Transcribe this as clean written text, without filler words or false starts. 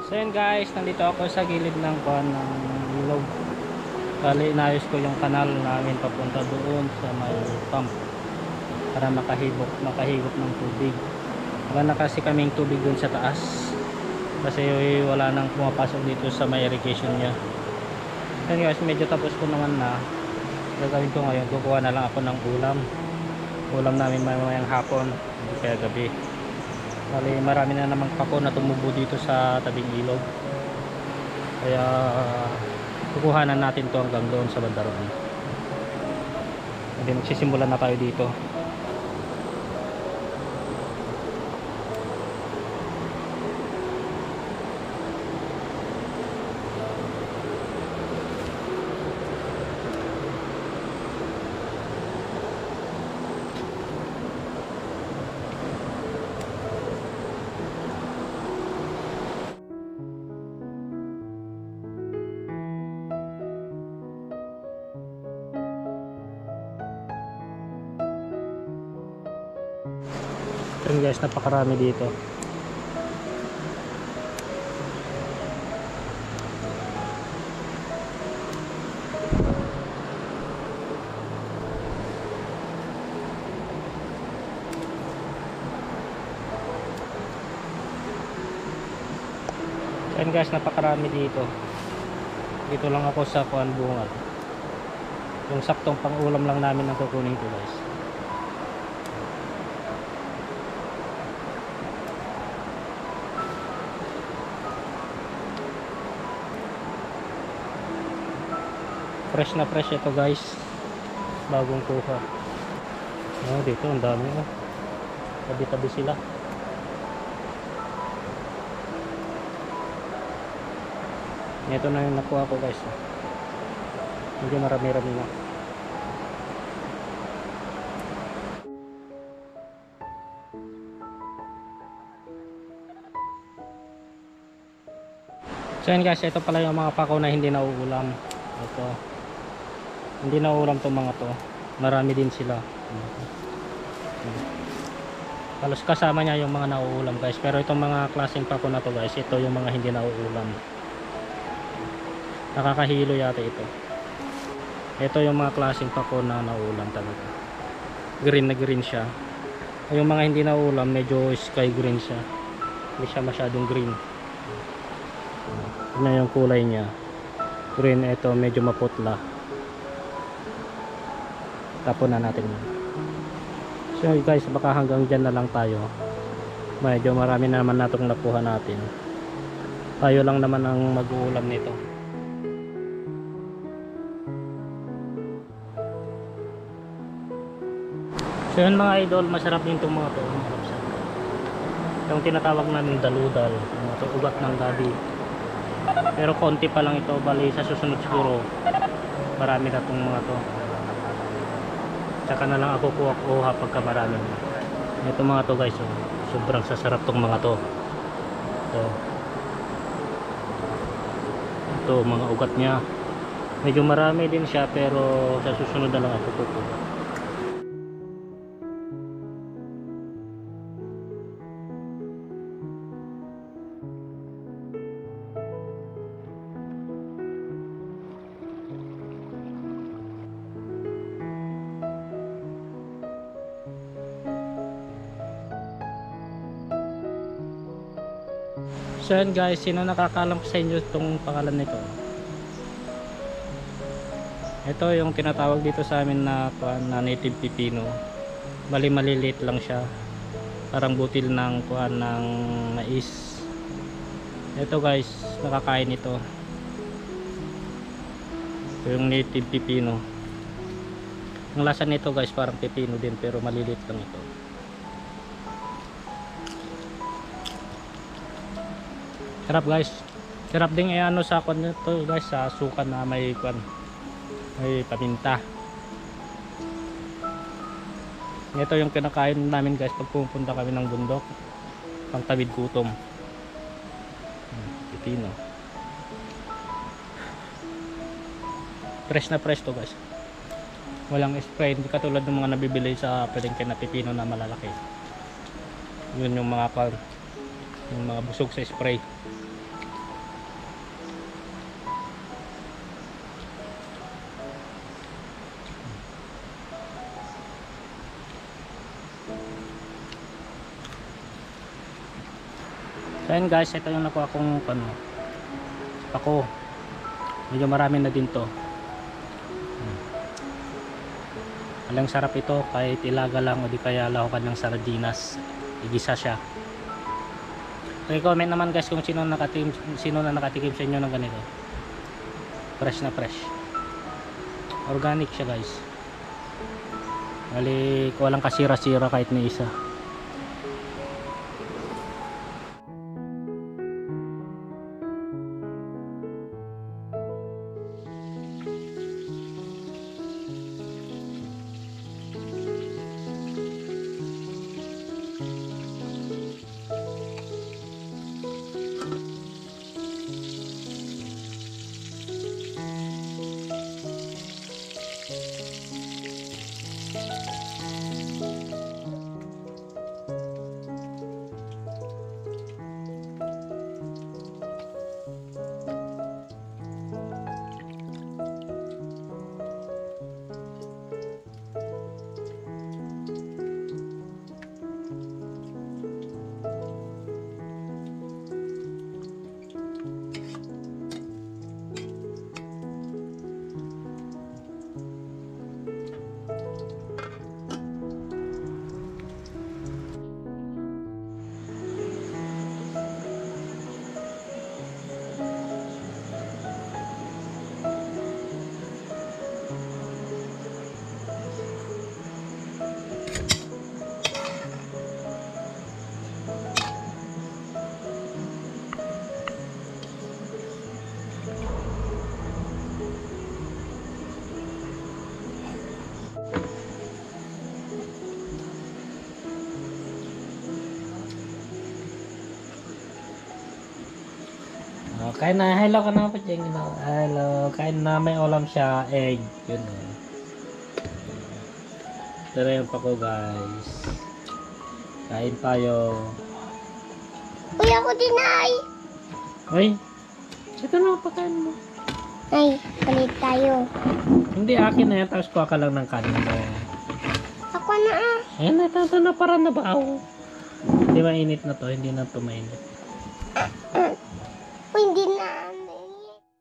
So yun guys, nandito ako sa gilid ng kuan ng ilog. Bali inayos ko yung kanal namin papunta doon sa may pump para makahigop ng tubig. Wala na kasi kaming tubig doon sa taas kasi wala nang pumapasok dito sa may irrigation niya. Yun guys, medyo tapos ko naman na. Gagawin ko ngayon, kukuha na lang ako ng ulam namin mamayang hapon, hindi kaya gabi. Bali marami na namang pako na tumubo dito sa tabing ilog, kaya kukuhanan natin to hanggang doon sa bandaron. Hindi, magsisimula na tayo dito. Yun guys, napakarami dito. Yun guys, napakarami dito. Dito lang ako sa kuan bunga. Yung saktong pang ulam lang namin ang kukunin ko guys. Fresh na fresh ito guys, bagong kuha. Dito ang dami, tabi-tabi sila. Ito na yung nakuha ko guys, hindi marami-rami na. So yun guys, ito pala yung mga pako na hindi nauulam. Ito, hindi nauulam tong mga to, marami din sila. Halos kasama niya yung mga nauulam guys, pero itong mga klaseng pako na to guys, ito yung mga hindi nauulam. Nakakahilo yata ito. Ito yung mga klaseng pako na nauulam talaga, green na green siya. Yung mga hindi nauulam medyo sky green siya, hindi siya masyadong green. Tignan yung kulay niya, green. Ito medyo maputla. Tapon na natin yun. So guys, baka hanggang dyan na lang tayo. Medyo marami na naman natong nakuha natin. Tayo lang naman ang mag-uulam nito. So yun mga idol, masarap din itong mga to. Yung tinatawag namin daludal, mga to, ugat ng gabi. Pero konti pa lang ito, bali sa susunod siguro marami na itong mga to. Tsaka na lang ako kuha pagka marami. Ito mga to guys, sobrang sasarap tong mga to. Ito mga ugat nya, medyo marami din siya, pero sa susunod na lang ako kukuha. So yan guys, sino nakakalam sa inyo itong pangalan nito? Ito yung tinatawag dito sa amin na native pipino. Bali maliliit lang siya, parang butil ng ng mais. Ito guys, nakakain ito. Ito yung native pipino. Ang lasa nito guys parang pipino din, pero maliliit lang ito. Sarap guys. Sarap din ano sa kwan nito guys, sa suka na may kwan, may paminta. Ito yung kinakain namin guys pag pupunta kami ng bundok, pang tawid gutom. Pipino. Fresh na fresh to guys. Walang spray, hindi katulad ng mga nabibili sa palengke na pipino na malalaki. Yun yung mga busog sa spray. So ayun guys, ito yung nakuha kong pako. Medyo marami na din to. Alang sarap ito kahit ilaga lang o di kaya lahukan ng sardinas. Igisa siya. Okay, comment naman guys kung sino na nakatikim sa inyo ng ganito. Fresh na fresh. Organic siya guys. Bali, walang kasira-sira kahit ni isa. Kain na, hello ka na pa dyan. Hello, kain na, may ulam siya, egg. Yun o. Ito na yung pako guys. Kain tayo. Uy, ako din ay. Uy, ito na pakain mo. Ay, palit tayo. Hindi, akin na yan, tapos kuha ka lang ng kanin mo. Ako na ah. Ayan, ito na, parang nabaw. Hindi mainit na to, hindi na to mainit.